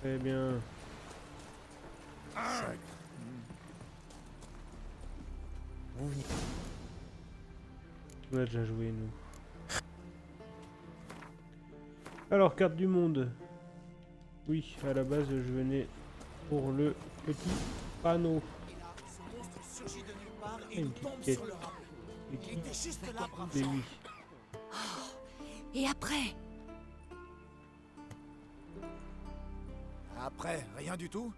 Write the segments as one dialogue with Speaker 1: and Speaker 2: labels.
Speaker 1: Très bien.
Speaker 2: Sacre. Vous venez.
Speaker 1: On a déjà joué, nous. Alors, carte du monde. Oui, à la base, je venais pour le petit panneau.
Speaker 3: Et là, ce monstre surgit de nulle part et
Speaker 1: Une
Speaker 3: nous
Speaker 1: petite
Speaker 3: tombe
Speaker 1: quête.
Speaker 3: sur le rap.
Speaker 1: Et
Speaker 3: Il
Speaker 1: qui
Speaker 3: était juste là, bravo.
Speaker 1: Mais oui.
Speaker 4: Et après?
Speaker 2: Après, rien du tout.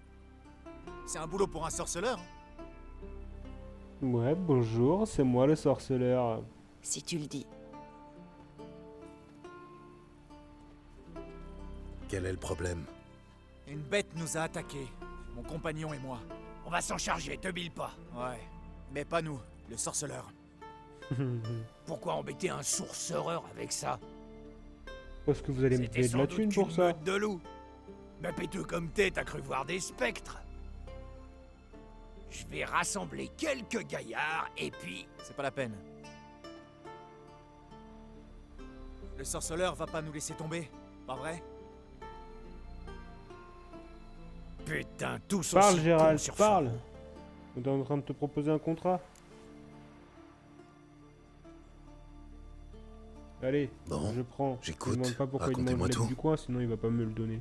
Speaker 2: C'est un boulot pour un sorceleur.
Speaker 1: Ouais, bonjour, c'est moi le sorceleur.
Speaker 4: Si tu le dis.
Speaker 5: Quel est le problème?
Speaker 2: Une bête nous a attaqués, mon compagnon et moi.
Speaker 3: On va s'en charger, te bille pas.
Speaker 2: Ouais, mais pas nous, le sorceleur.
Speaker 3: Pourquoi embêter un sourcereur avec ça?
Speaker 1: Parce que vous allez me
Speaker 3: C'était
Speaker 1: payer de
Speaker 3: sans
Speaker 1: la
Speaker 3: doute
Speaker 1: thune pour
Speaker 3: qu'une
Speaker 1: ça.
Speaker 3: meute de loups. Mais péteux comme t'es, t'as cru voir des spectres. Je vais rassembler quelques gaillards et puis...
Speaker 2: C'est pas la peine. Le sorceleur va pas nous laisser tomber, pas vrai?
Speaker 3: Putain, tous
Speaker 1: Parle,
Speaker 3: aussi
Speaker 1: Gérald,
Speaker 3: cons sur
Speaker 1: parle.
Speaker 3: Faro.
Speaker 1: On est en train de te proposer un contrat. Allez,
Speaker 5: Bon,
Speaker 1: je prends.
Speaker 5: j'écoute.
Speaker 1: Je demande pas pourquoi il demande
Speaker 5: Racontez-moi
Speaker 1: l'aide
Speaker 5: tout.
Speaker 1: du coin, sinon il va pas me le donner.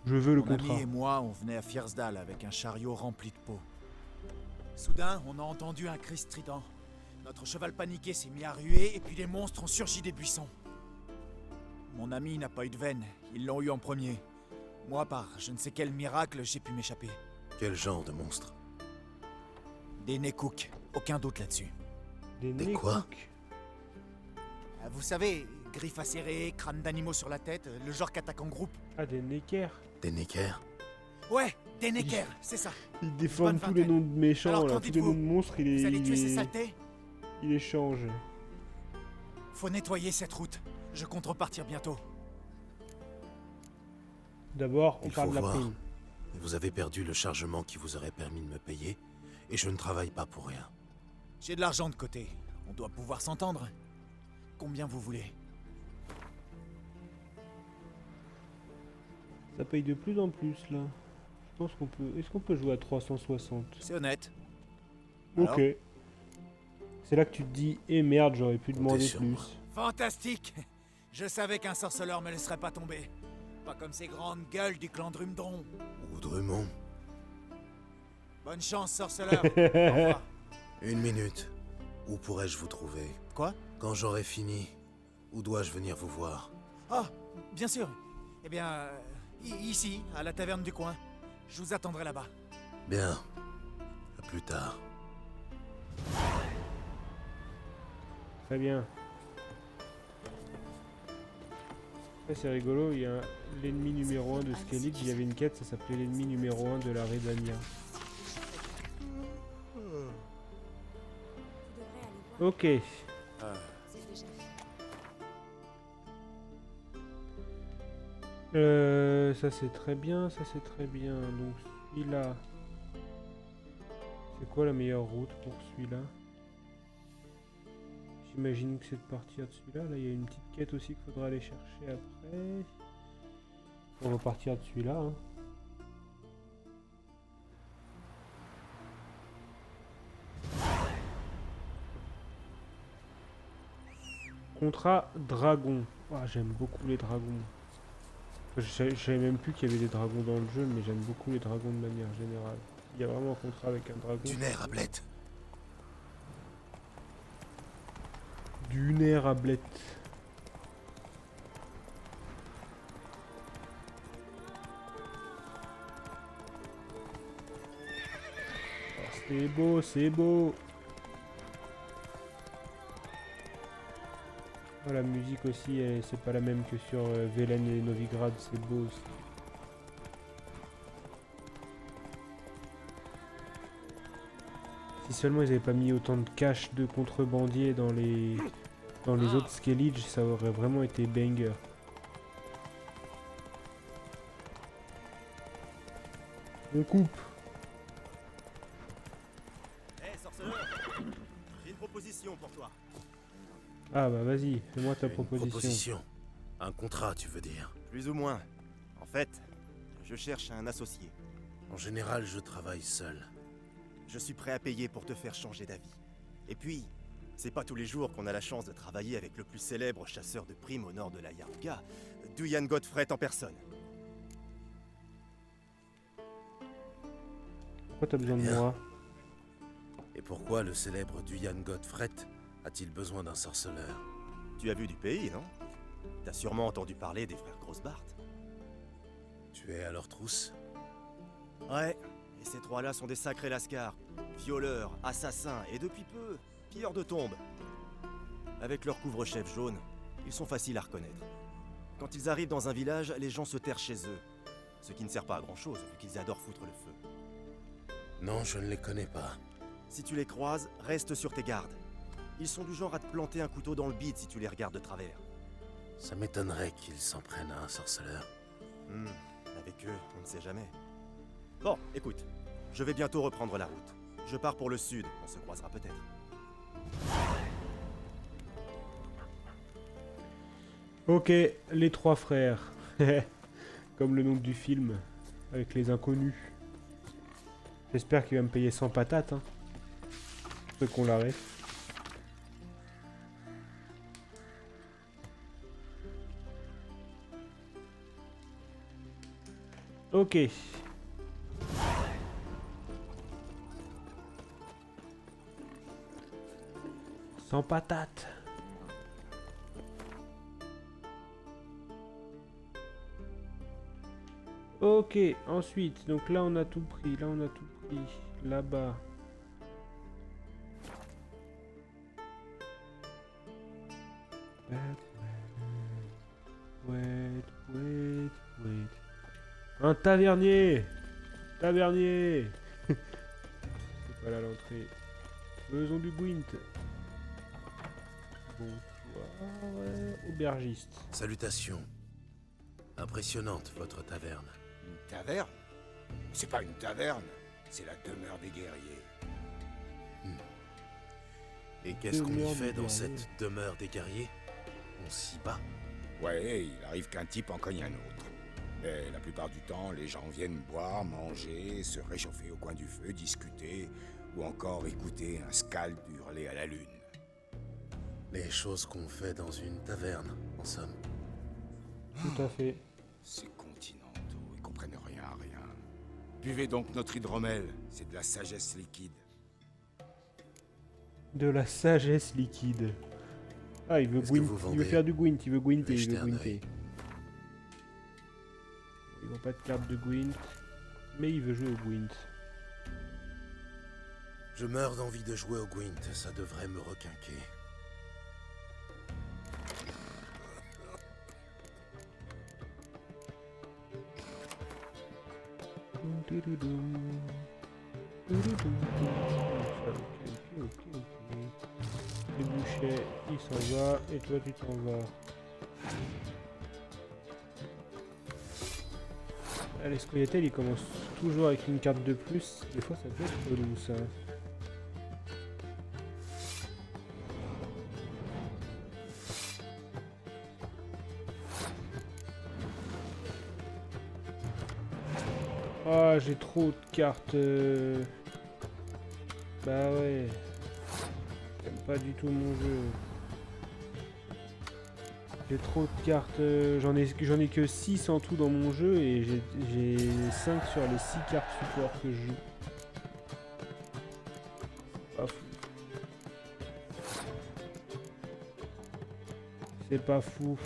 Speaker 1: Je veux le
Speaker 2: Mon
Speaker 1: contrat.
Speaker 2: ami et moi, on venait à Fiersdal avec un chariot rempli de peau. Soudain, on a entendu un cri strident. Notre cheval paniqué s'est mis à ruer et puis les monstres ont surgi des buissons. Mon ami n'a pas eu de veine, ils l'ont eu en premier. Moi, par je ne sais quel miracle, j'ai pu m'échapper.
Speaker 5: Quel genre de monstre?
Speaker 2: Des Nekuk, aucun doute là-dessus.
Speaker 5: Des quoi?
Speaker 1: Nekuk.
Speaker 2: Vous savez, griffes acérées, crâne d'animaux sur la tête, le genre qu'attaque en groupe.
Speaker 1: Ah, des Necker.
Speaker 5: Des Neckers?
Speaker 2: Ouais, des Necker, c'est ça.
Speaker 1: Il déforme
Speaker 2: Bonne
Speaker 1: tous les
Speaker 2: vingtaine.
Speaker 1: noms de méchants,
Speaker 2: Alors,
Speaker 1: là.
Speaker 2: qu'en
Speaker 1: Tous les
Speaker 2: dites-vous?
Speaker 1: noms de monstres,
Speaker 2: Vous allez tuer ces saletés?
Speaker 1: il les change.
Speaker 2: Faut nettoyer cette route. Je compte repartir bientôt.
Speaker 1: D'abord, on
Speaker 5: Il
Speaker 1: parle
Speaker 5: faut
Speaker 1: de la
Speaker 5: voir.
Speaker 1: prime.
Speaker 5: Vous avez perdu le chargement qui vous aurait permis de me payer, et je ne travaille pas pour rien.
Speaker 2: J'ai de l'argent de côté. On doit pouvoir s'entendre. Combien vous voulez?
Speaker 1: Ça paye de plus en plus, là. Je pense qu'on peut... Est-ce qu'on peut jouer à 360?
Speaker 2: C'est honnête.
Speaker 1: Ok.
Speaker 2: Alors
Speaker 1: C'est là que tu te dis, eh merde, j'aurais pu
Speaker 5: Comptez
Speaker 1: demander
Speaker 5: sur
Speaker 1: plus.
Speaker 5: moi.
Speaker 2: Fantastique! Je savais qu'un sorceleur me laisserait pas tomber. Pas comme ces grandes gueules du clan Drumdron.
Speaker 5: Ou Drummond.
Speaker 2: Bonne chance, sorceleur. Au revoir.
Speaker 5: 1 minute. Où pourrais-je vous trouver?
Speaker 2: Quoi?
Speaker 5: Quand j'aurai fini, où dois-je venir vous voir?
Speaker 2: Ah, bien sûr. Eh bien, ici, à la taverne du coin. Je vous attendrai là-bas.
Speaker 5: Bien. À plus tard.
Speaker 1: Très bien. Ouais, c'est rigolo, il y a l'ennemi numéro 1 de Skellig, il y avait une quête, ça s'appelait l'ennemi numéro 1 de la Redania. Ok. Ça c'est très bien, ça c'est très bien. Donc celui-là... C'est quoi la meilleure route pour celui-là? J'imagine que c'est de partir de celui-là. Là, il y a une petite quête aussi qu'il faudra aller chercher après. On va partir de celui-là. Hein. Contrat dragon. Ah, j'aime beaucoup les dragons. Je savais même plus qu'il y avait des dragons dans le jeu, mais j'aime beaucoup les dragons de manière générale. Il y a vraiment un contrat avec un dragon.
Speaker 5: Du nerf à blette.
Speaker 1: Du nerf à blette. Oh, c'est beau, c'est beau. Oh, la musique aussi, c'est pas la même que sur Velen et Novigrad, c'est beau aussi. Si seulement ils avaient pas mis autant de cash de contrebandiers dans les autres Skellige, ça aurait vraiment été banger. On coupe.
Speaker 6: Hé, sorceleur, j'ai une proposition pour toi.
Speaker 1: Ah bah vas-y, fais-moi ta
Speaker 5: Une
Speaker 1: proposition.
Speaker 5: proposition. Un contrat, tu veux dire?
Speaker 6: Plus ou moins. En fait, Je cherche un associé.
Speaker 5: En général, je travaille seul.
Speaker 6: Je suis prêt à payer pour te faire changer d'avis. Et puis, c'est pas tous les jours qu'on a la chance de travailler avec le plus célèbre chasseur de primes au nord de la Yarmka, Duyan Godfrey en personne.
Speaker 1: Pourquoi t'as besoin de
Speaker 5: Bien.
Speaker 1: moi?
Speaker 5: Et pourquoi le célèbre Duyan Godfrey a-t-il besoin d'un sorceleur?
Speaker 6: Tu as vu du pays, non? T'as sûrement entendu parler des frères Grossbart.
Speaker 5: Tu es à leur trousse?
Speaker 6: Ouais, et ces trois-là sont des sacrés lascars. Violeurs, assassins et depuis peu, pilleurs de tombes. Avec leur couvre-chef jaune, ils sont faciles à reconnaître. Quand ils arrivent dans un village, les gens se terrent chez eux. Ce qui ne sert pas à grand-chose, vu qu'ils adorent foutre le feu.
Speaker 5: Non, je ne les connais pas.
Speaker 6: Si tu les croises, reste sur tes gardes. Ils sont du genre à te planter un couteau dans le bide si tu les regardes de travers.
Speaker 5: Ça m'étonnerait qu'ils s'en prennent à un sorceleur.
Speaker 6: Avec eux, on ne sait jamais. Bon, écoute, je vais bientôt reprendre la route. Je pars pour le sud, on se croisera peut-être.
Speaker 1: Ok, les trois frères. Comme le nom du film, avec les inconnus. J'espère qu'il va me payer 100 patates, hein. Ceux qu'on l'arrête. Ok. Sans patates. Ok, ensuite, donc là on a tout pris, là on a tout pris, là-bas. Wait. Un tavernier! Tavernier! C'est pas là l'entrée. Faisons du Gwent. Bonsoir, aubergiste.
Speaker 5: Salutations. Impressionnante, votre taverne.
Speaker 3: Une taverne? C'est pas une taverne, c'est la demeure des guerriers.
Speaker 5: Et qu'est-ce qu'on y
Speaker 1: Demeure
Speaker 5: fait
Speaker 1: des
Speaker 5: dans
Speaker 1: guerriers.
Speaker 5: cette demeure des guerriers? On s'y bat.
Speaker 3: Ouais, il arrive qu'un type en cogne un autre. Mais la plupart du temps, les gens viennent boire, manger, se réchauffer au coin du feu, discuter, ou encore écouter un scald hurler à la lune.
Speaker 5: Les choses qu'on fait dans une taverne, en somme.
Speaker 1: Tout à fait.
Speaker 3: Ces continentaux, ils comprennent rien à rien. Buvez donc notre hydromel, c'est de la sagesse liquide.
Speaker 1: De la sagesse liquide. Ah, il veut
Speaker 5: Qu'est-ce que
Speaker 1: Gwent,
Speaker 5: vous
Speaker 1: il veut
Speaker 5: vendez?
Speaker 1: faire du Gwent, il veut Gwenter,
Speaker 5: Je vais
Speaker 1: il
Speaker 5: jeter
Speaker 1: veut
Speaker 5: un
Speaker 1: Gwenter.
Speaker 5: œil.
Speaker 1: Il n'a pas de carte de Gwent, mais il veut jouer au Gwent.
Speaker 5: Je meurs d'envie de jouer au Gwent, ça devrait me requinquer.
Speaker 1: Ok. Le boucher, il s'en va, et toi tu t'en vas. Allez, Scoyatel, il commence toujours avec une carte de plus. Des fois, ça peut être relou, ça. Ah, j'ai trop de cartes. Bah ouais. J'aime pas du tout mon jeu. J'ai trop de cartes. J'en ai que 6 en tout dans mon jeu et j'ai 5 sur les 6 cartes support que je joue. Pas fou. C'est pas fou.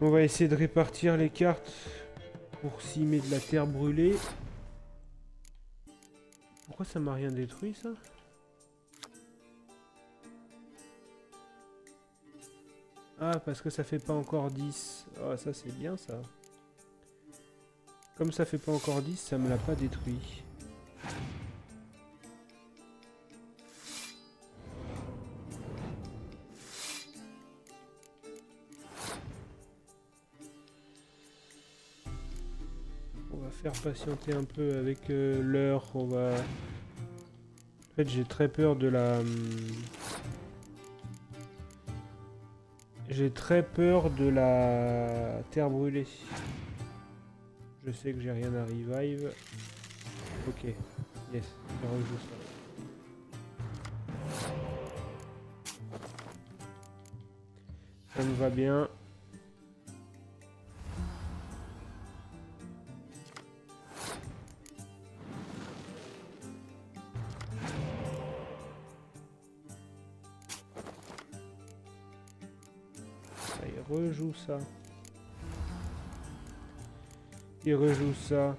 Speaker 1: On va essayer de répartir les cartes pour s'y mettre de la terre brûlée. Pourquoi ça m'a rien détruit, ça? Ah, parce que ça fait pas encore 10. Ah, ça c'est bien, ça. Comme ça fait pas encore 10, ça me l'a pas détruit. faire patienter un peu avec l'heure. On va... En fait, j'ai très peur de la... J'ai très peur de la terre brûlée. Je sais que j'ai rien à revive. Ok, yes, je rejoue ça. Ça me va bien. Il rejoue ça. Il rejoue ça.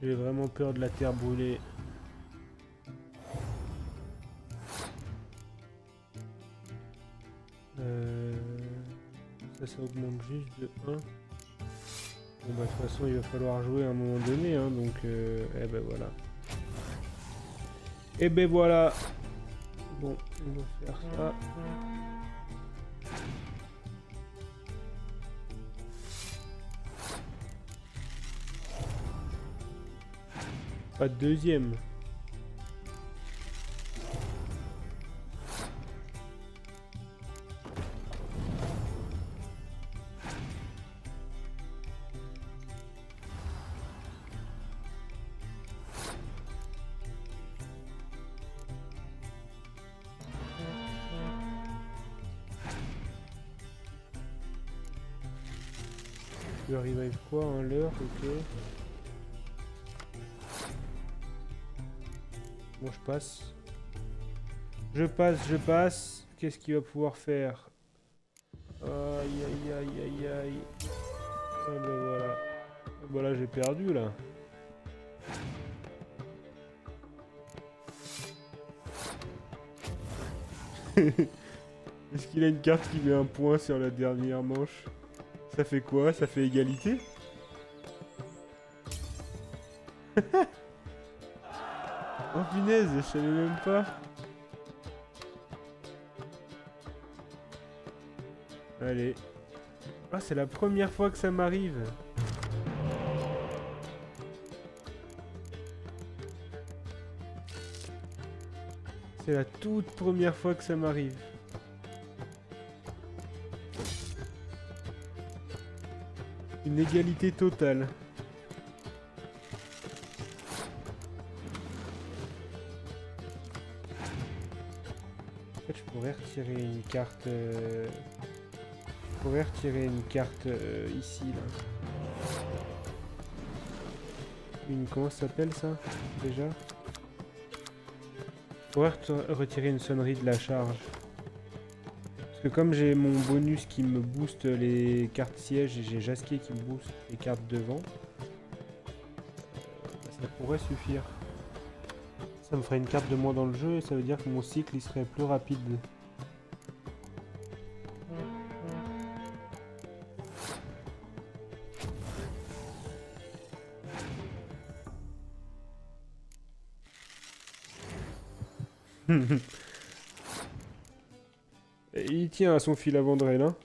Speaker 1: J'ai vraiment peur de la terre brûlée. Ça augmente juste de 1. Bon bah de toute façon il va falloir jouer à un moment donné, hein, donc eh ben voilà. Et ben voilà. Bon, on va faire ça. Pas de deuxième. Je revive quoi en l'heure, ok. Bon, je passe. Je passe. Qu'est-ce qu'il va pouvoir faire? Aïe, aïe, aïe, aïe, aïe. Ah bah voilà. Ah bah là, j'ai perdu, là. Est-ce qu'il a une carte qui met un point sur la dernière manche? Ça fait quoi? Ça fait égalité? Oh punaise, je savais même pas. Allez. Ah, c'est la première fois que ça m'arrive. C'est la toute première fois que ça m'arrive. Une égalité totale. En fait, je pourrais retirer une carte. Je pourrais retirer une carte ici, là. Une. Comment ça s'appelle ça déjà? Je pourrais retirer une sonnerie de la charge. Parce que comme j'ai mon bonus qui me booste les cartes sièges et j'ai Jasquier qui me booste les cartes devant, ça pourrait suffire. Ça me ferait une carte de moins dans le jeu et ça veut dire que mon cycle il serait plus rapide. Et il tient à son fil à Vandrel, hein.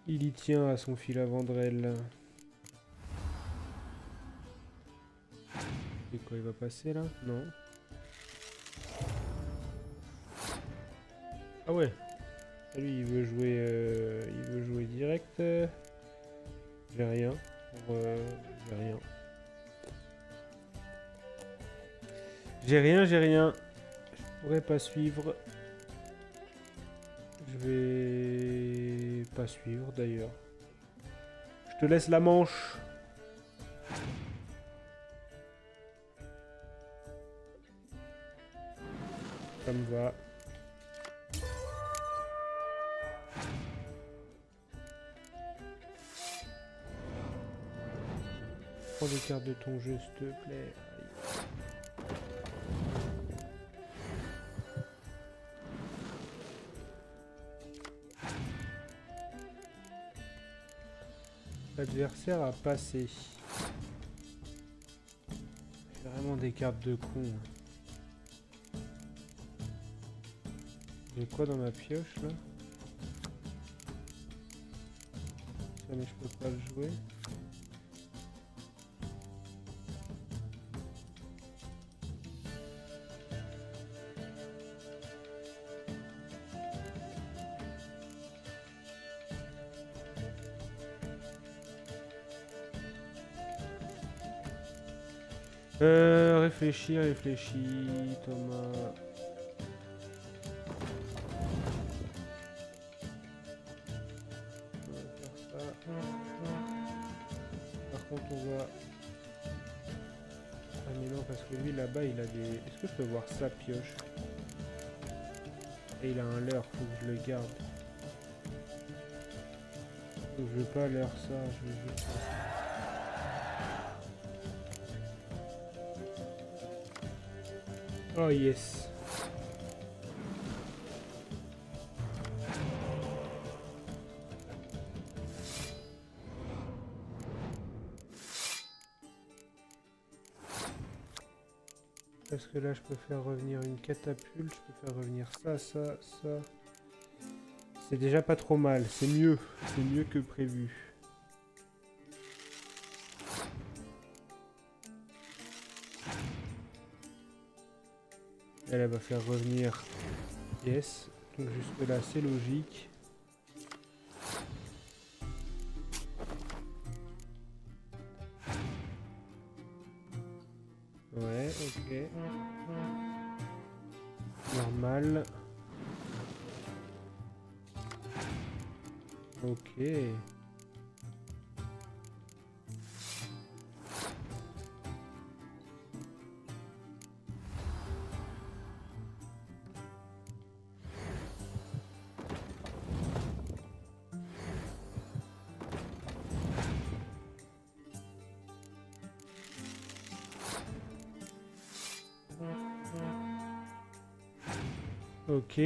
Speaker 1: Il y tient à son fil à Vandrel. Et quoi, il va passer là? Non. Ah ouais. Lui, il veut jouer direct. J'ai rien. J'ai rien. J'ai rien. Je pourrais pas suivre. Je vais pas suivre d'ailleurs. Je te laisse la manche. Ça me va. prends les cartes de ton jeu, s'il te plaît. Aïe. L'adversaire a passé. C'est vraiment des cartes de con. J'ai quoi dans ma pioche là? Ça, mais je peux pas le jouer. Réfléchis, Thomas. On va faire ça. Par contre, on va... Ah mais non, parce que lui, là-bas, il a des... Est-ce que je peux voir sa pioche? Et il a un leurre, faut que je le garde. Donc, je veux pas leurre ça, je veux juste ça. Oh yes. Parce que là je peux faire revenir une catapulte, je peux faire revenir ça. C'est déjà pas trop mal, c'est mieux que prévu. Elle va faire revenir yes, donc jusque là c'est logique. Ouais, ok. Normal. Ok. Ok.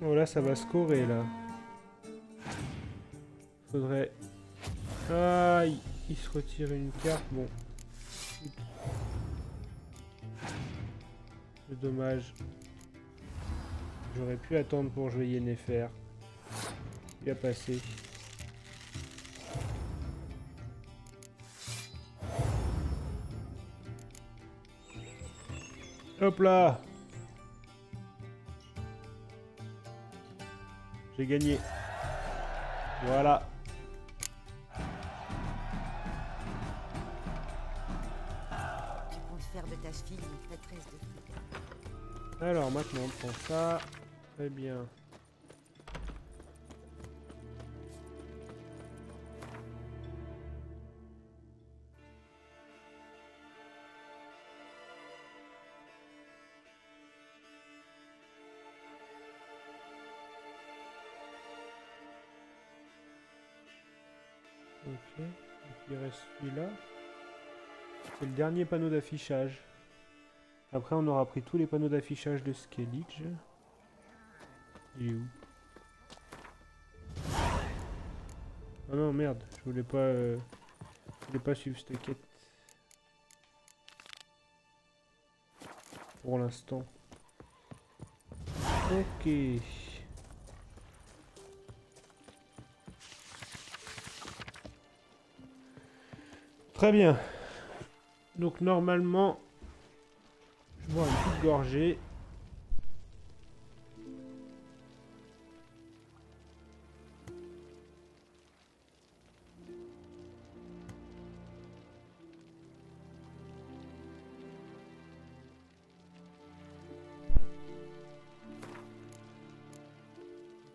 Speaker 1: Oh là, ça va scorer là. Faudrait... Aïe, il se retire une carte. Bon. C'est dommage. J'aurais pu attendre pour jouer Yennefer. Il a passé. Hop là! J'ai gagné. Voilà.
Speaker 4: Tu comptes faire de ta fille une prêtresse de flic.
Speaker 1: Alors maintenant on prend ça. Très bien. Ok, donc il reste celui-là. C'est le dernier panneau d'affichage. Après on aura pris tous les panneaux d'affichage de Skellige. Il est où? Oh non merde, je voulais pas suivre cette quête. Pour l'instant. Ok. Très bien. Donc normalement, je bois une petite gorgée.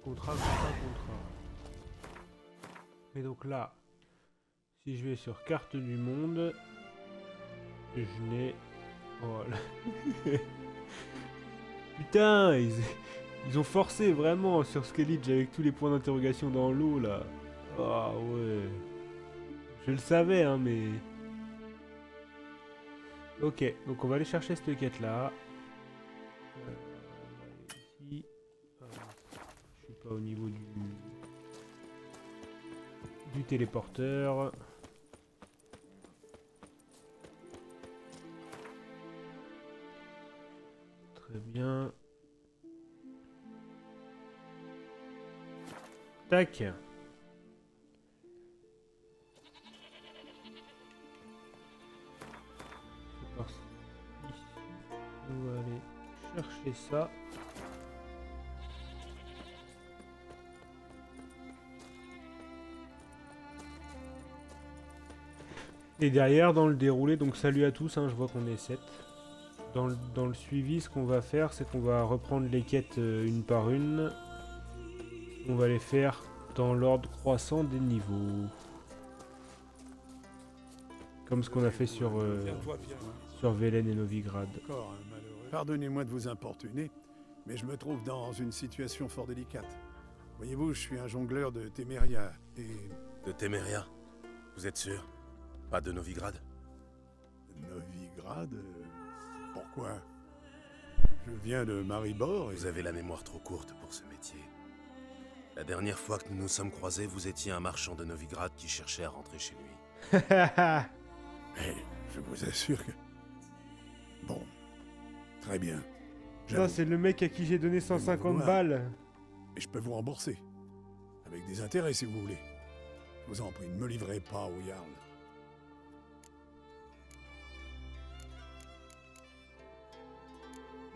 Speaker 1: Contrat. Et donc là, si je vais sur carte du monde, je n'ai... Oh là. Putain, Ils ont forcé vraiment sur Skellige avec tous les points d'interrogation dans l'eau là. Ah ouais. Je le savais hein mais... Ok, donc on va aller chercher cette quête là. Ici. Je suis pas au niveau du téléporteur. Très bien. Tac. On va aller chercher ça. Et derrière, dans le déroulé, donc salut à tous, hein, je vois qu'on est 7. Dans le suivi, ce qu'on va faire, c'est qu'on va reprendre les quêtes une par une. On va les faire dans l'ordre croissant des niveaux. Comme ce qu'on a fait sur Velen et Novigrad.
Speaker 7: Pardonnez-moi de vous importuner, mais je me trouve dans une situation fort délicate. Voyez-vous, je suis un jongleur de Téméria, et...
Speaker 5: De Téméria? Vous êtes sûr? Pas de Novigrad?
Speaker 7: Novigrad? Pourquoi? Je viens de Maribor et...
Speaker 5: Vous avez la mémoire trop courte pour ce métier. La dernière fois que nous nous sommes croisés, vous étiez un marchand de Novigrad qui cherchait à rentrer chez lui.
Speaker 7: Mais je vous assure que... Bon, très bien.
Speaker 1: Ça,
Speaker 7: J'avoue.
Speaker 1: c'est le mec à qui j'ai donné 150
Speaker 7: vouloir.
Speaker 1: balles.
Speaker 7: Et je peux vous rembourser. Avec des intérêts, si vous voulez. Je vous en prie, ne me livrez pas au Jarl.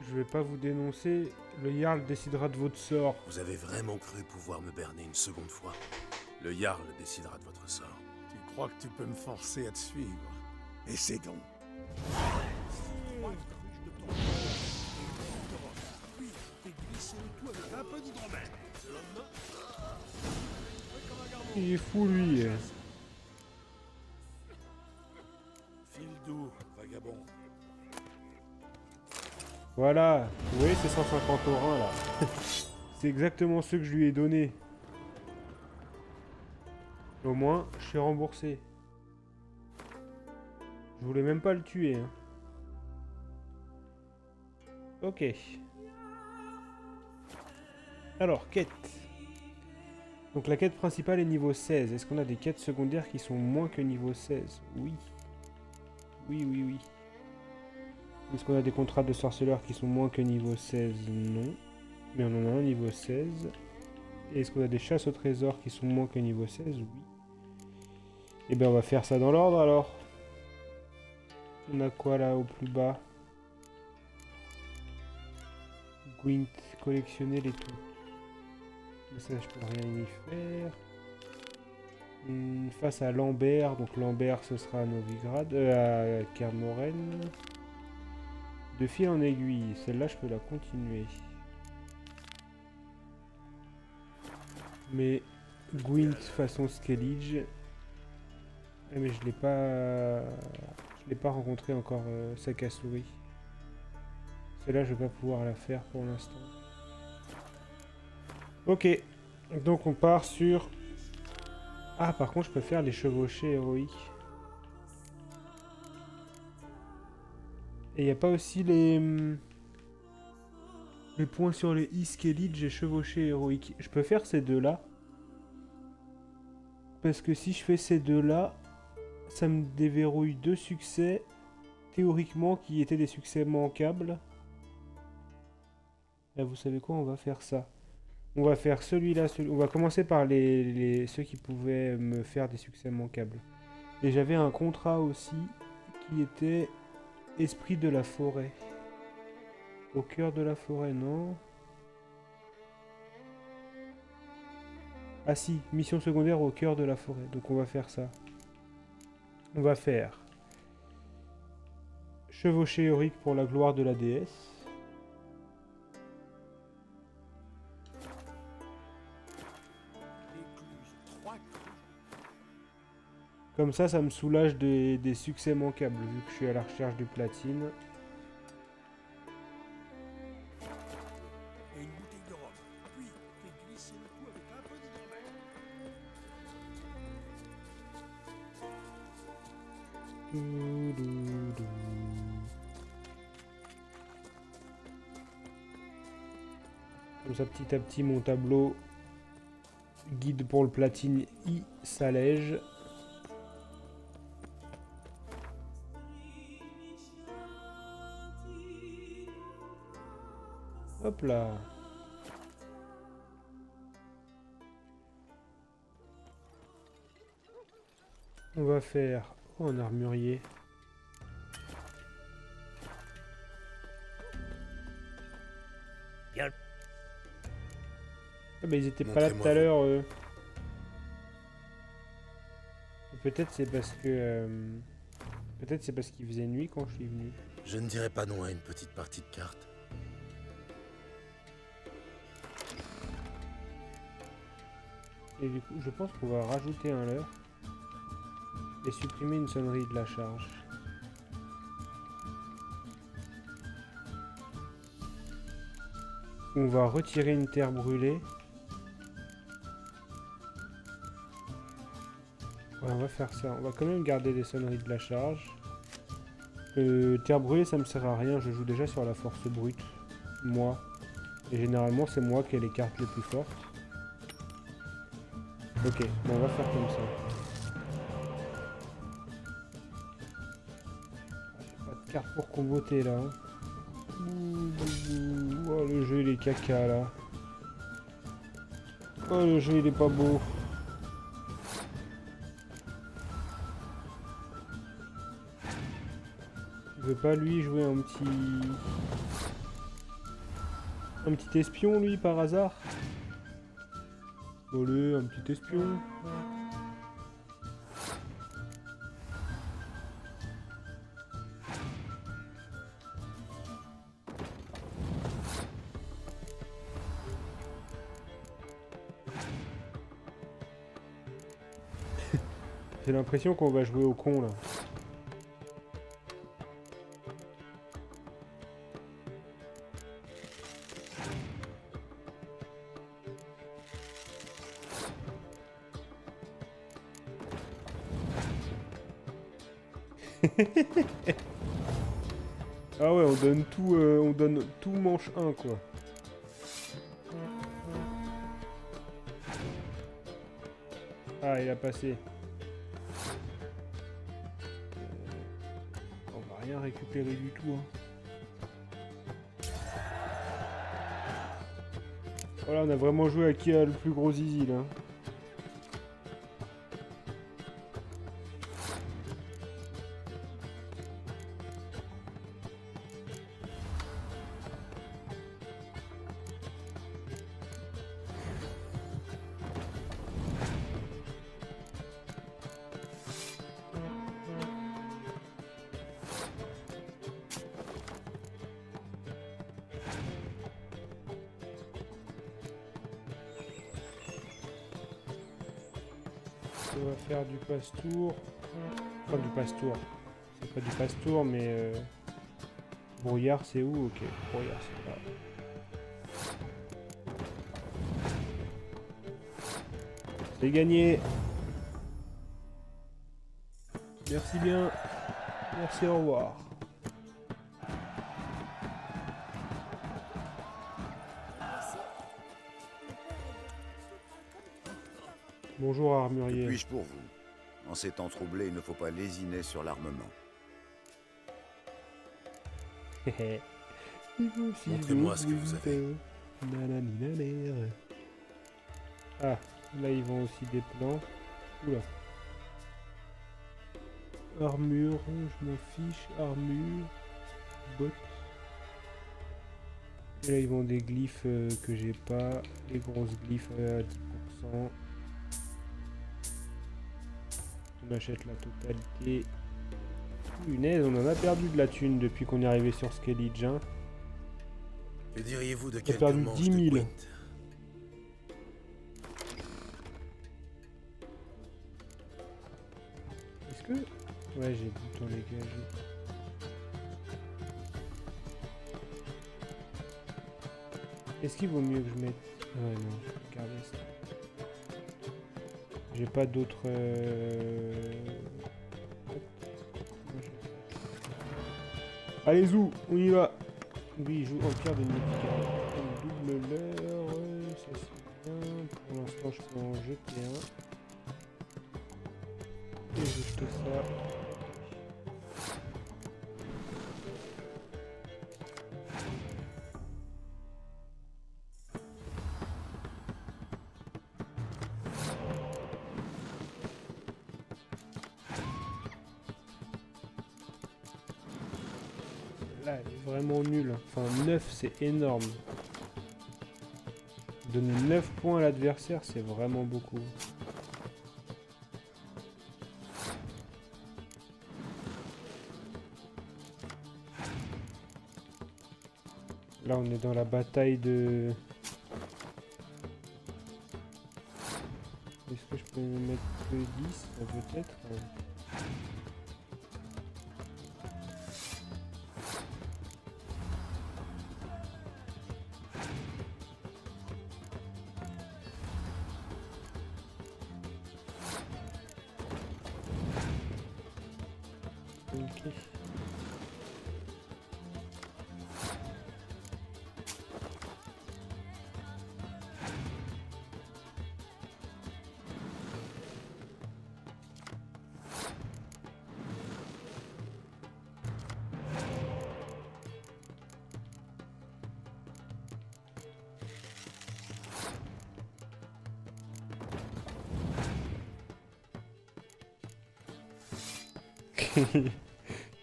Speaker 1: Je vais pas vous dénoncer. Le Jarl décidera de votre sort.
Speaker 5: Vous avez vraiment cru pouvoir me berner une seconde fois? Le Jarl décidera de votre sort.
Speaker 7: Tu crois que tu peux me forcer à te suivre? Essaie donc.
Speaker 1: Il est fou, lui.
Speaker 3: File doux, vagabond.
Speaker 1: Voilà. Vous voyez ces 150 orins, là. C'est exactement ceux que je lui ai donnés. Au moins, je suis remboursé. Je voulais même pas le tuer. Hein. Ok. Alors, quête. Donc la quête principale est niveau 16. Est-ce qu'on a des quêtes secondaires qui sont moins que niveau 16? Oui. Oui, oui, oui. Est-ce qu'on a des contrats de sorceleurs qui sont moins que niveau 16? Non. Mais on en a un niveau 16. Et est-ce qu'on a des chasses au trésor qui sont moins que niveau 16? Oui. Et bien on va faire ça dans l'ordre alors. On a quoi là au plus bas? Gwent, collectionner les tout. Mais ça je peux rien y faire. Face à Lambert, donc Lambert ce sera à Novigrad, à Kermoren. De fil en aiguille, celle-là je peux la continuer. Mais Gwent façon Skellige. Mais je l'ai pas rencontré encore Sakasuri. Celle-là je vais pas pouvoir la faire pour l'instant. Ok, donc on part sur... Ah par contre je peux faire les chevauchés héroïques. Et il n'y a pas aussi les points sur les Skellige et chevauchés héroïques. Je peux faire ces deux-là. Parce que si je fais ces deux-là, ça me déverrouille 2 succès, théoriquement, qui étaient des succès manquables. Là, vous savez quoi, on va faire ça. On va faire celui-là, on va commencer par ceux qui pouvaient me faire des succès manquables. Et j'avais un contrat aussi, qui était Esprit de la forêt. Au cœur de la forêt, non. Ah si, mission secondaire au cœur de la forêt. Donc on va faire ça. On va faire chevaucher Yorick pour la gloire de la déesse. Comme ça me soulage des succès manquables, vu que je suis à la recherche du platine.
Speaker 3: Et une bouteille de rhum.
Speaker 1: Comme ça, petit à petit, mon tableau guide pour le platine I s'allège. Hop là. On va faire... Oh, un armurier. Ah bah ils étaient pas là tout à l'heure. Peut-être c'est parce que... Peut-être c'est parce qu'il faisait nuit quand je suis venu.
Speaker 5: Je ne dirais pas non à une petite partie de cartes.
Speaker 1: Et du coup, je pense qu'on va rajouter un leurre. Et supprimer une sonnerie de la charge. On va retirer une terre brûlée. Ouais, on va faire ça. On va quand même garder les sonneries de la charge. Terre brûlée, ça me sert à rien. Je joue déjà sur la force brute. Moi. Et généralement, c'est moi qui ai les cartes les plus fortes. Ok, bon, on va faire comme ça. J'ai pas de carte pour comboter là. Oh, le jeu il est caca là. Oh, le jeu il est pas beau. Il veut pas lui jouer un petit espion lui par hasard? Allez, un petit espion. J'ai l'impression qu'on va jouer au con là. Ah ouais, on donne tout manche 1 quoi. Ah, il a passé. On va rien récupérer du tout. Hein. Voilà, on a vraiment joué à qui a le plus gros zizi là. On va faire du passe-tour. Enfin, du passe-tour. C'est pas du passe-tour, mais... Brouillard, c'est où? Ok, brouillard, c'est là. C'est gagné. Merci bien. Merci, au revoir. Bonjour armurier.
Speaker 8: Que puis-je pour vous? En ces temps troublés, il ne faut pas lésiner sur l'armement.
Speaker 5: Montrez-moi ce que vous avez.
Speaker 1: Ah, là ils vont aussi des plans. Oula. Armure, je m'en fiche. Armure. Bottes. Et là ils vont des glyphes que j'ai pas. Les grosses glyphes à 10%. On achète la totalité. Punaise, on en a perdu de la thune depuis qu'on est arrivé sur Skellige. Hein.
Speaker 5: Que diriez-vous de
Speaker 1: On a
Speaker 5: quelques
Speaker 1: perdu
Speaker 5: manches
Speaker 1: 10 000.
Speaker 5: de quint?
Speaker 1: Est-ce que... Ouais, j'ai bouton dégagé. Est-ce qu'il vaut mieux que je mette... Ouais, non, je vais garder ça. J'ai pas d'autres... Allez, Zou, on y va. Oui, il joue Empire de Nilfgaard. On double l'heure, ça c'est bien. Pour l'instant, je peux en jeter un. Et je jette ça. Là, elle est vraiment nulle. Enfin, 9, c'est énorme. Donner 9 points à l'adversaire, c'est vraiment beaucoup. Là, on est dans la bataille de... Est-ce que je peux mettre que 10, peut-être? Ok.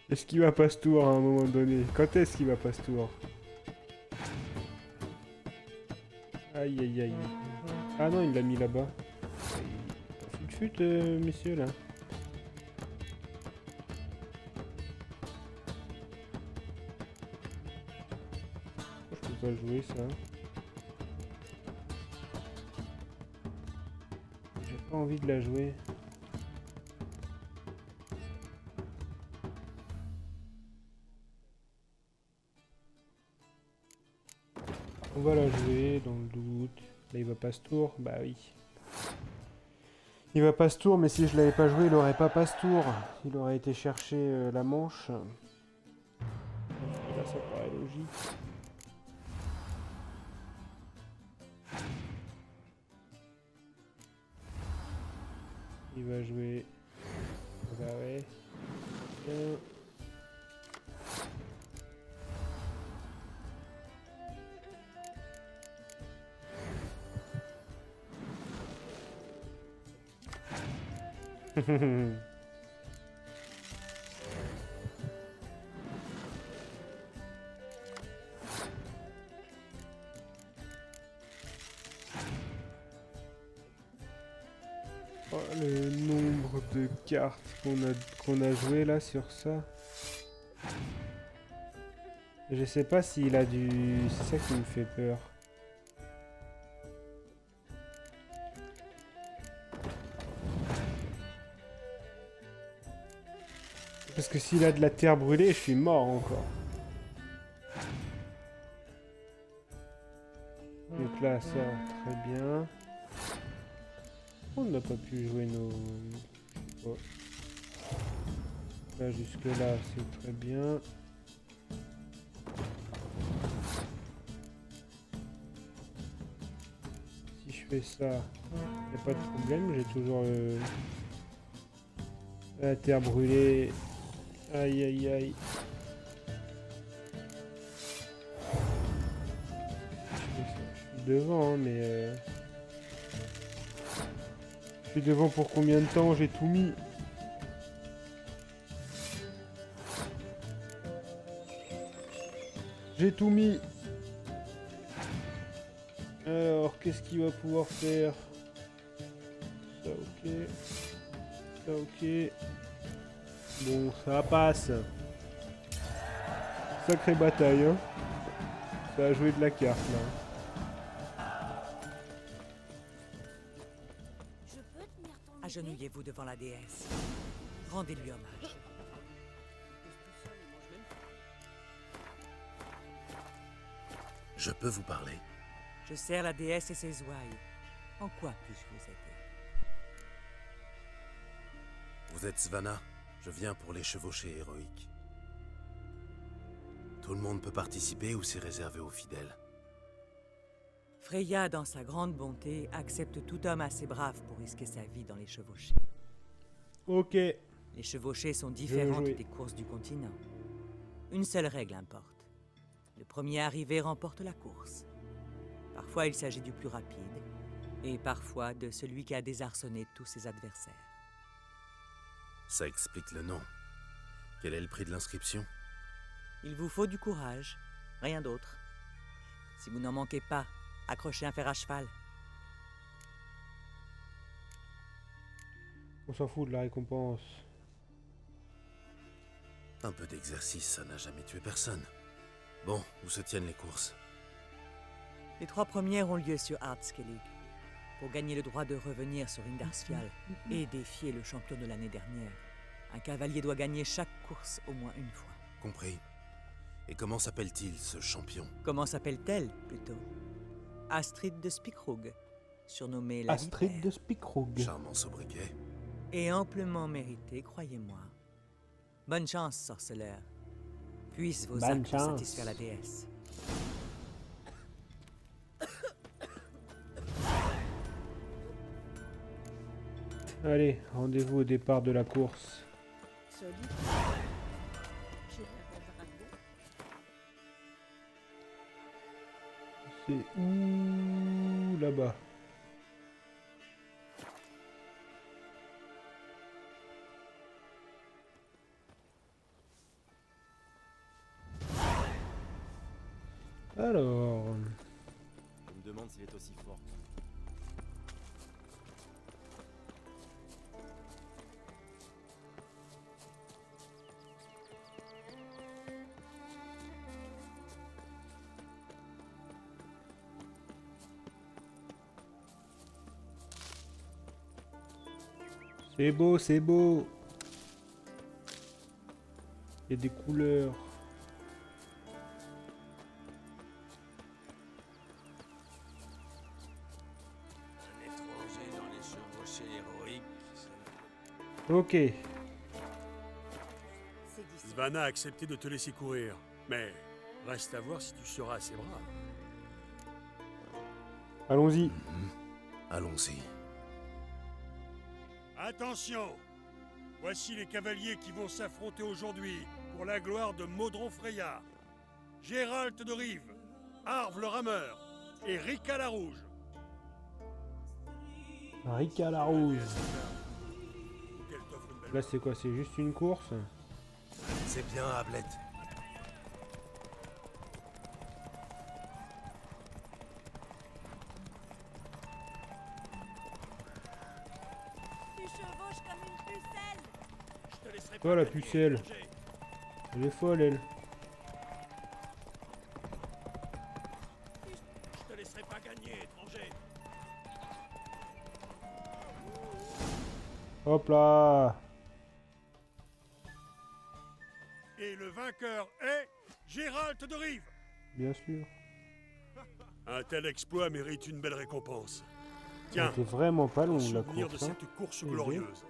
Speaker 1: Est-ce qu'il va pas ce tour à un moment donné? Quand est-ce qu'il va pas ce tour? Aïe aïe aïe. Ah non, il l'a mis là-bas. Fut, messieurs, là. Je peux pas jouer ça. J'ai pas envie de la jouer. On va la jouer dans le doute. Là il va pas ce tour. Bah oui. Il va pas ce tour, mais si je l'avais pas joué, il aurait pas ce tour. Il aurait été chercher la manche. Là ça paraît logique. Il va jouer. Bah ouais. Bien. Oh, le nombre de cartes qu'on a joué là sur ça. Je sais pas s'il a du... C'est ça qui me fait peur. Parce que s'il a de la terre brûlée, je suis mort encore. Donc là, ça, très bien. On n'a pas pu jouer nos... Oh. Là, jusque là, c'est très bien. Si je fais ça, il n'y a pas de problème. J'ai toujours la terre brûlée. Aïe aïe aïe. Je suis devant, hein, mais... Je suis devant pour combien de temps? J'ai tout mis. J'ai tout mis. Alors, qu'est-ce qu'il va pouvoir faire? Ça, ok. Ça, ok. Bon, ça passe. Sacrée bataille, hein. Ça a joué de la carte, là.
Speaker 9: Agenouillez-vous devant la déesse. Rendez-lui hommage.
Speaker 5: Je peux vous parler?
Speaker 9: Je sers la déesse et ses ouailles. En quoi puis-je vous aider?
Speaker 5: Vous êtes Svanna? Je viens pour les chevauchés héroïques. Tout le monde peut participer ou c'est réservé aux fidèles?
Speaker 9: Freya, dans sa grande bonté, accepte tout homme assez brave pour risquer sa vie dans les chevauchées.
Speaker 1: Ok.
Speaker 9: Les chevauchées sont différentes
Speaker 1: joué.
Speaker 9: des courses du continent. Une seule règle importe. Le premier arrivé remporte la course. Parfois, il s'agit du plus rapide, et parfois de celui qui a désarçonné tous ses adversaires.
Speaker 5: Ça explique le nom. Quel est le prix de l'inscription?
Speaker 9: Il vous faut du courage, rien d'autre. Si vous n'en manquez pas, accrochez un fer à cheval.
Speaker 1: On s'en fout de la récompense.
Speaker 5: Un peu d'exercice, ça n'a jamais tué personne. Bon, où se tiennent les courses?
Speaker 9: Les 3 premières ont lieu sur Ardskellig, pour gagner le droit de revenir sur Indarsfjall et défier le champion de l'année dernière. Un cavalier doit gagner chaque course au moins une fois.
Speaker 5: Compris. Et comment s'appelle-t-il, ce champion?
Speaker 9: Comment s'appelle-t-elle, plutôt? Astrid de Spikrug, surnommée la
Speaker 1: Astrid
Speaker 9: Vipère.
Speaker 1: de Spikrug.
Speaker 5: Charmant sobriquet.
Speaker 9: Et amplement mérité, croyez-moi. Bonne chance, sorceleur. Puisse vos
Speaker 1: Bonne
Speaker 9: actes
Speaker 1: chance.
Speaker 9: satisfaire la déesse.
Speaker 1: Allez, rendez-vous au départ de la course.
Speaker 4: Solide. Chez Dragon.
Speaker 1: C'est où là-bas? Alors,
Speaker 6: Je me demande s'il est aussi fort.
Speaker 1: c'est beau, c'est beau. Il y a des couleurs.
Speaker 10: Un étranger dans les chevauchées héroïques.
Speaker 1: Ok.
Speaker 4: C'est d'ici.
Speaker 11: Svanna a accepté de te laisser courir, mais reste à voir si tu seras assez brave.
Speaker 1: Allons-y.
Speaker 5: Allons-y.
Speaker 11: Attention! Voici les cavaliers qui vont s'affronter aujourd'hui pour la gloire de Modron Freya. Gérald de Rive, Arve le Rameur et Rika la Rouge.
Speaker 1: Rika la Rouge.
Speaker 11: Qu'elle t'offre une belle
Speaker 1: Là, c'est quoi? C'est juste une course?
Speaker 5: C'est bien, Ablette.
Speaker 4: Tu chevauches comme une pucelle.
Speaker 11: Je te laisserai
Speaker 1: Quoi,
Speaker 11: pas
Speaker 1: la
Speaker 11: gagner,
Speaker 1: pucelle?
Speaker 11: étranger.
Speaker 1: Elle est folle, elle.
Speaker 11: Je te laisserai pas gagner, étranger.
Speaker 1: Hop là.
Speaker 11: Et le vainqueur est Gérald de Rive.
Speaker 1: Bien sûr.
Speaker 11: Un tel exploit mérite une belle récompense.
Speaker 1: Elle
Speaker 11: Tiens,
Speaker 1: était vraiment pas
Speaker 11: en
Speaker 1: longue, la
Speaker 11: souvenir de
Speaker 1: course. hein.
Speaker 11: cette course
Speaker 1: bien.
Speaker 11: glorieuse.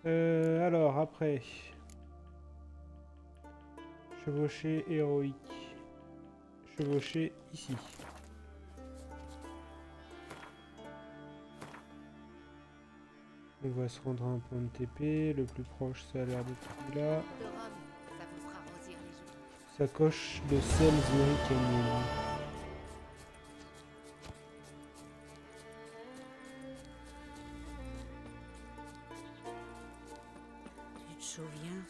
Speaker 1: Alors, après. Chevaucher héroïque. Chevaucher ici. On va se rendre à un point de TP. Le plus proche, ça a l'air d'être là.
Speaker 4: De Rome, ça vous fera rosir les joues.
Speaker 1: Sacoche de Salisbury Canyon.
Speaker 4: Tu te souviens,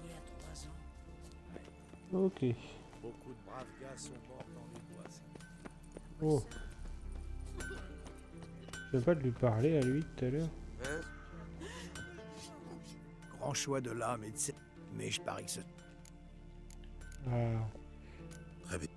Speaker 4: il y a 3 ans.
Speaker 1: Ok.
Speaker 6: Beaucoup de braves gars sont morts dans les bois.
Speaker 1: Oh. Je viens pas de lui parler à lui tout à l'heure.
Speaker 2: Grand choix de l'âme et de ses... Mais je parie que ce...
Speaker 1: Ah.
Speaker 5: Très bien.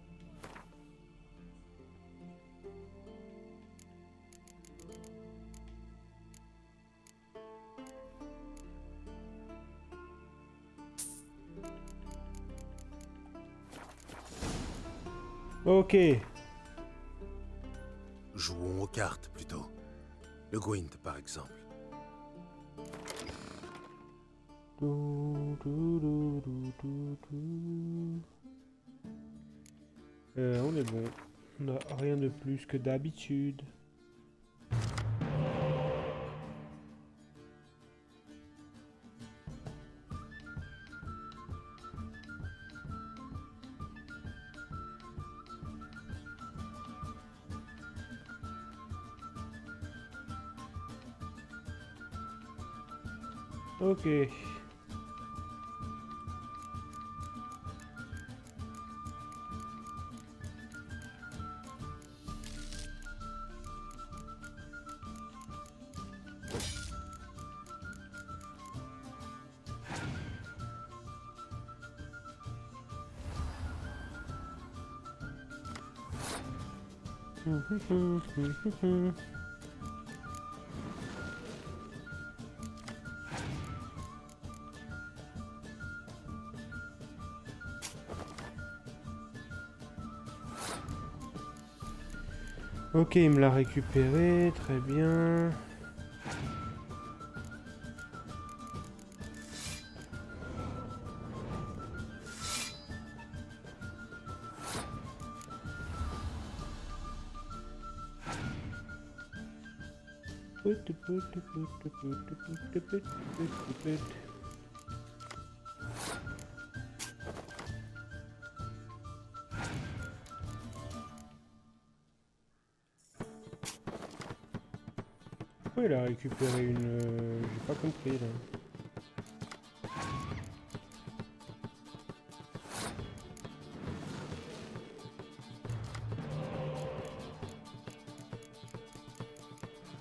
Speaker 1: Ok.
Speaker 5: Jouons aux cartes, plutôt. Le Gwent, par exemple.
Speaker 1: On est bon. On n'a rien de plus que d'habitude. Ok. Ok, il me l'a récupéré, très bien. Pourquoi il a récupéré une... J'ai pas compris là.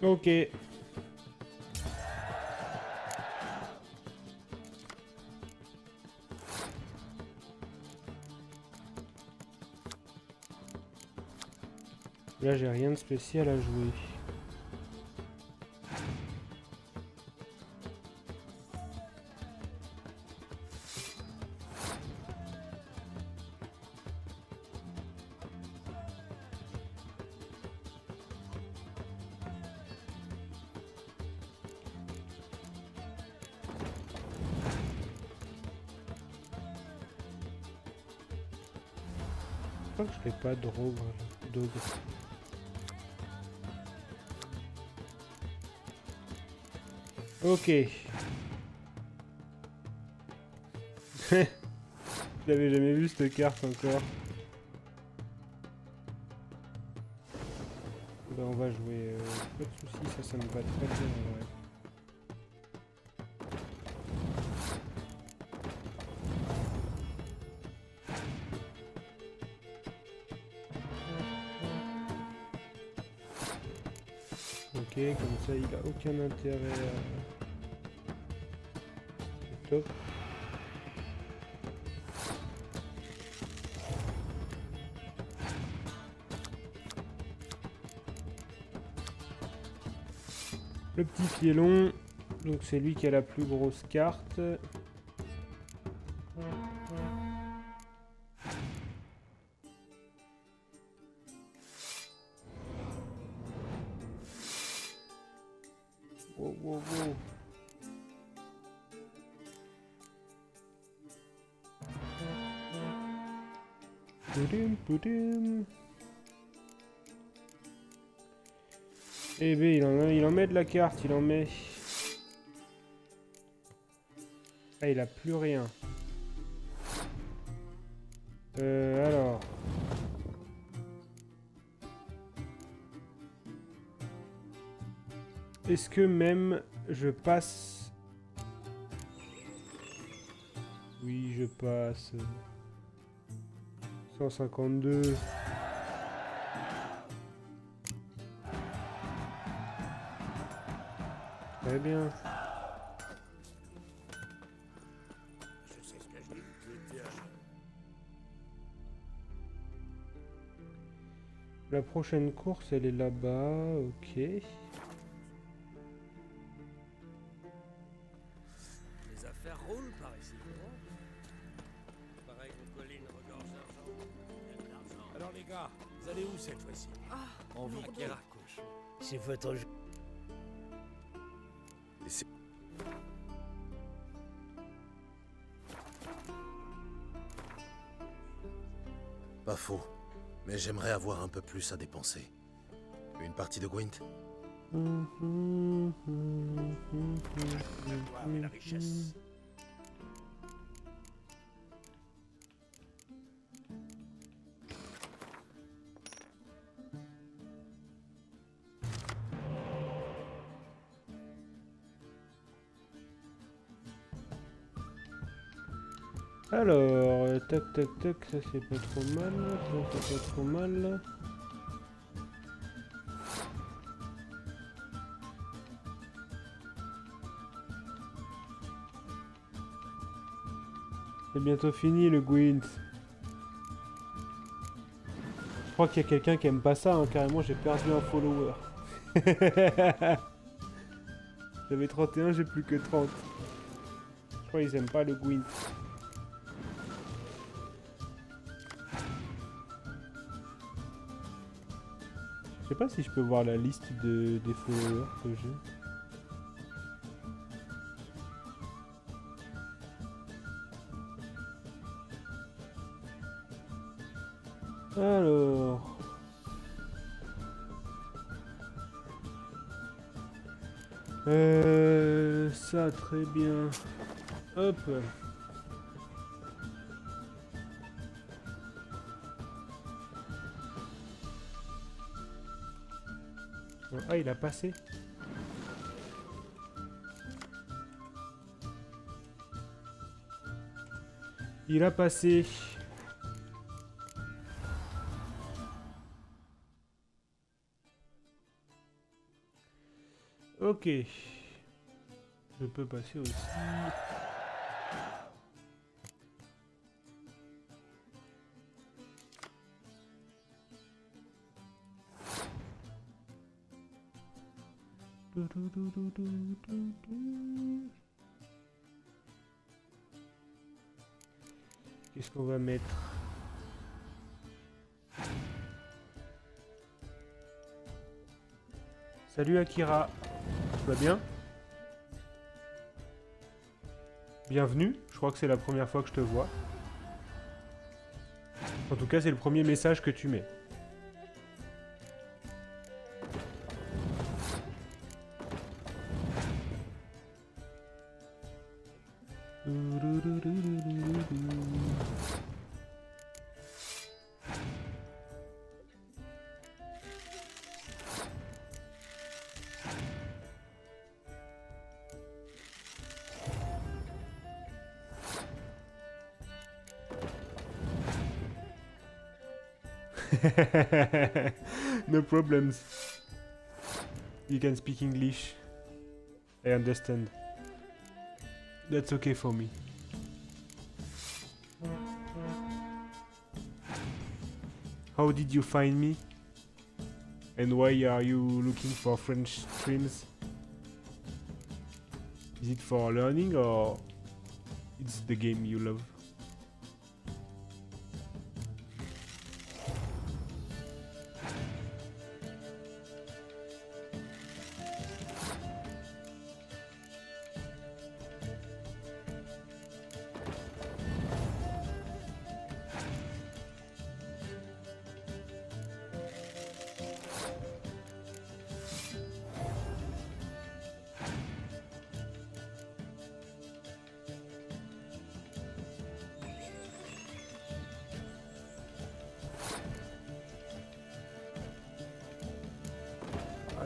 Speaker 1: Ok. Là, j'ai rien de spécial à jouer. Je crois que je l'ai pas d'ogre. Ok. J'avais jamais vu cette carte encore. Ben, on va jouer. Pas de soucis, ça me va très bien. Ouais. Ok, comme ça il a aucun intérêt à... Top. Le petit fielon, donc c'est lui qui a la plus grosse carte. Wow, wow, wow. Poudoum, poudoum. Eh ben, il en met de la carte, il en met. Ah, il a plus rien. Alors. Est-ce que même je passe? Oui, je passe. 152. Très bien.
Speaker 11: Je sais ce que je dis. Tu étais à...
Speaker 1: La prochaine course, elle est là-bas. Ok.
Speaker 10: Les affaires roulent par ici. Pareil que Colline regorge d'argent.
Speaker 11: Alors les gars, vous allez où cette fois-ci?
Speaker 10: On vit à Kierak. C'est votre jeu.
Speaker 5: Et c'est- Pas faux, mais j'aimerais avoir un peu plus à dépenser. Une partie de Gwent?
Speaker 10: La gloire et la richesse.
Speaker 1: Alors, tac tac tac, ça c'est pas trop mal, ça c'est pas trop mal. C'est bientôt fini le Gwent. Je crois qu'il y a quelqu'un qui aime pas ça, hein, carrément j'ai perdu un follower. J'avais 31, j'ai plus que 30. Je crois qu'ils aiment pas le Gwent. Je sais pas si je peux voir la liste des followers que j'ai. Alors... ça très bien. Hop. Ah, il a passé. Il a passé. Ok. Je peux passer aussi. Qu'est-ce qu'on va mettre? Salut Akira, tu vas bien? Bienvenue, je crois que c'est la première fois que je te vois. En tout cas, c'est le premier message que tu mets. No problems. You can speak English. I understand. That's okay for me. How did you find me? And why are you looking for French streams? Is it for learning or it's the game you love?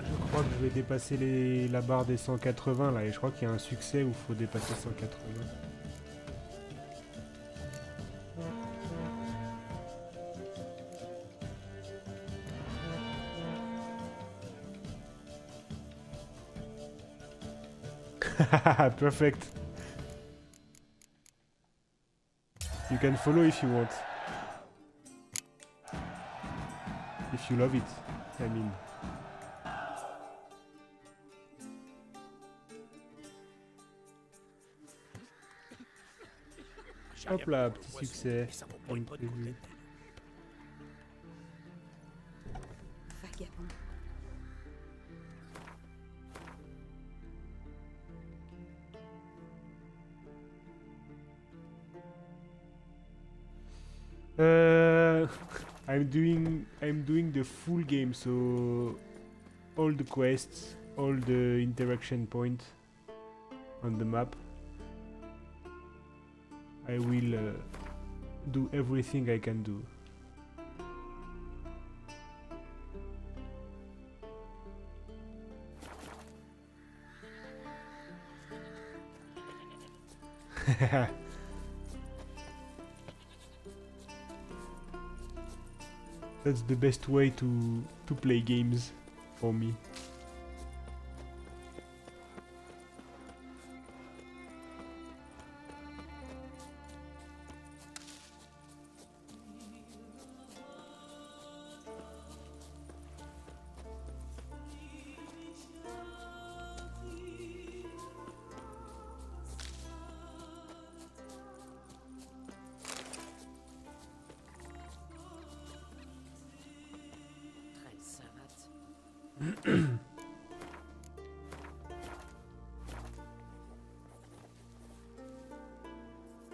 Speaker 1: Je crois que je vais dépasser la barre des 180 là, et je crois qu'il y a un succès où il faut dépasser 180. Perfect. You can follow if you want. If you love it, I mean. Hop là, petit succès. Comme prévu.
Speaker 4: Vagabond.
Speaker 1: Uh, I'm doing the full game, so all the quests, all the interaction points on the map. I will do everything I can do. That's the best way to play games for me.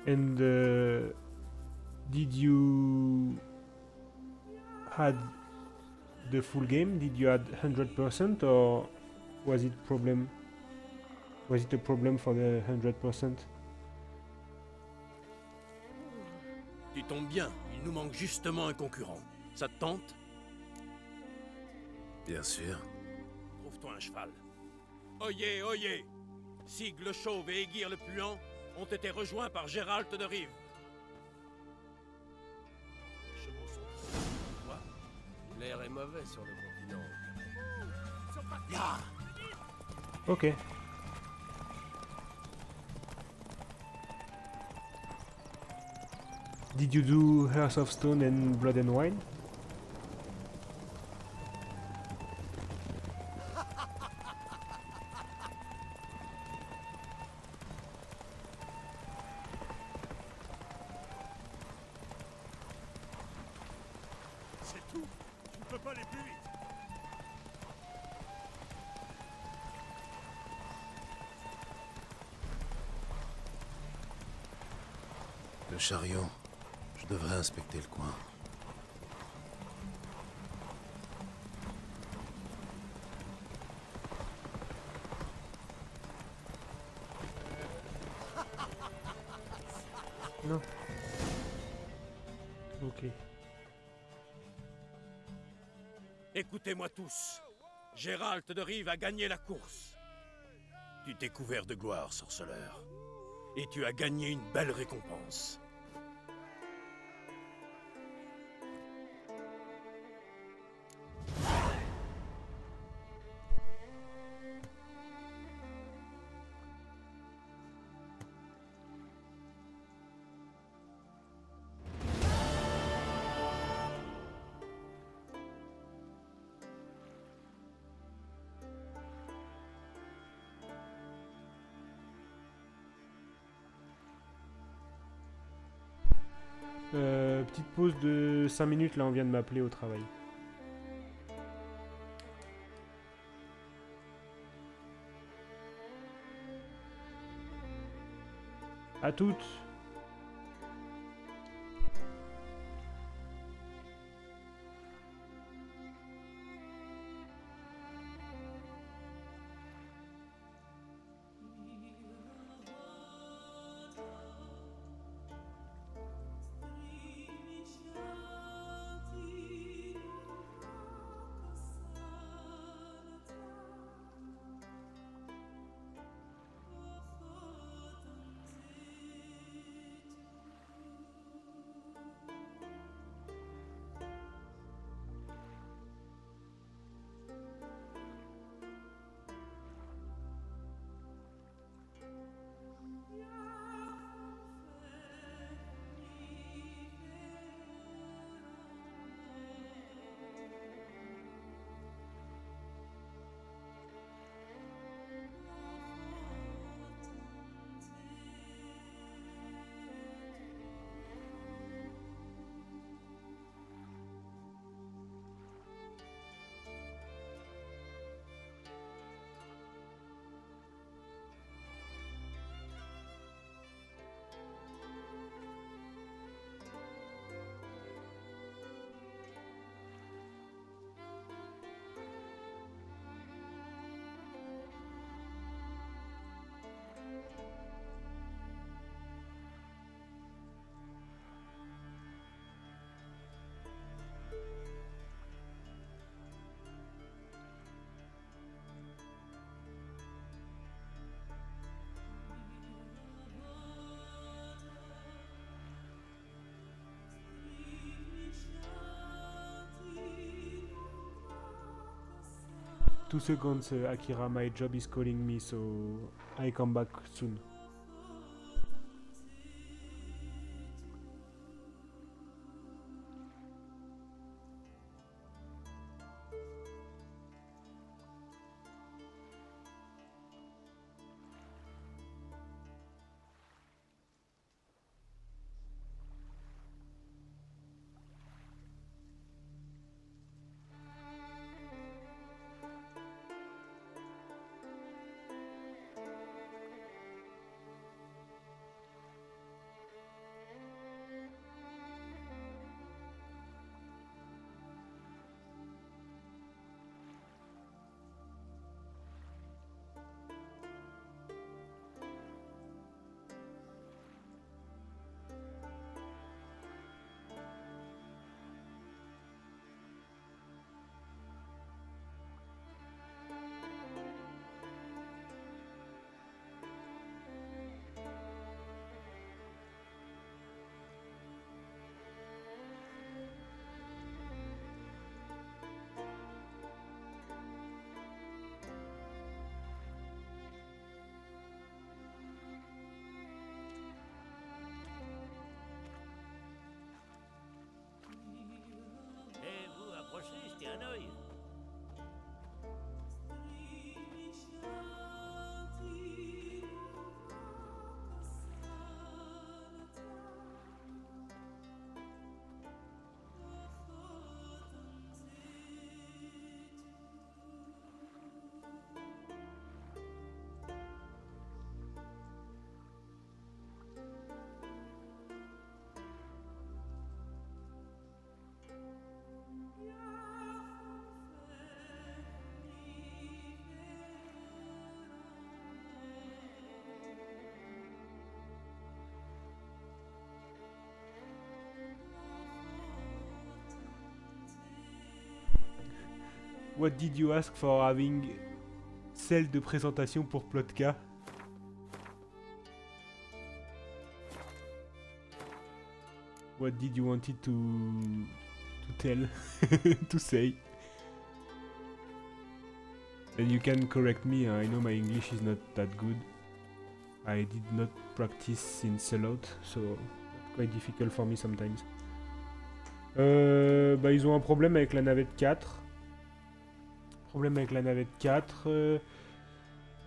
Speaker 1: And did you had the full game? Did you add 100% or was it problem? Was it a problem for the 100%?
Speaker 5: Tu tombes bien, il nous manque justement un concurrent. Ça te tente? Bien sûr. Trouve-toi un cheval.
Speaker 10: Oyez, oyez! Sig le Chauve et Aiguirre le Puant ont été rejoints par Gérald de Rive. Les chevaux sont... Quoi? L'air est mauvais sur le continent.
Speaker 2: Là!
Speaker 1: Ok. Did you do Hearth of Stone and Blood and Wine?
Speaker 11: C'est tout. Tu ne peux pas aller plus vite.
Speaker 5: Le chariot. Je devrais inspecter le coin.
Speaker 1: Non. Ok.
Speaker 10: Écoutez-moi tous. Gérald de Rive a gagné la course. Tu t'es couvert de gloire, sorceleur. Et tu as gagné une belle récompense.
Speaker 1: Petite pause de 5 minutes, là on vient de m'appeler au travail. À toutes. 2 seconds, Akira. My job is calling me, so I come back soon.
Speaker 12: Jetez un œil.
Speaker 1: What did you ask for having celle de présentation pour Plotka? What did you wanted to tell? To say? And you can correct me, I know my English is not that good. I did not practice since a lot, so it's quite difficult for me sometimes. Bah ils ont un problème avec la navette 4.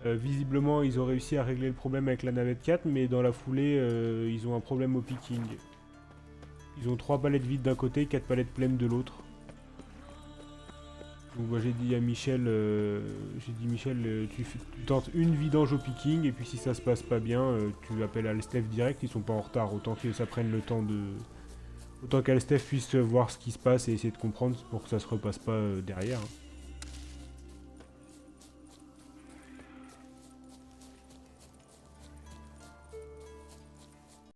Speaker 1: Visiblement ils ont réussi à régler le problème avec la navette 4, mais dans la foulée ils ont un problème au picking. Ils ont 3 palettes vides d'un côté, 4 palettes pleines de l'autre. Donc moi j'ai dit à Michel, tu tentes une vidange au picking, et puis si ça se passe pas bien, tu appelles Alstef direct, ils sont pas en retard, autant que ça prenne le temps de... Autant qu'Alstef puisse voir ce qui se passe et essayer de comprendre pour que ça se repasse pas derrière. Hein.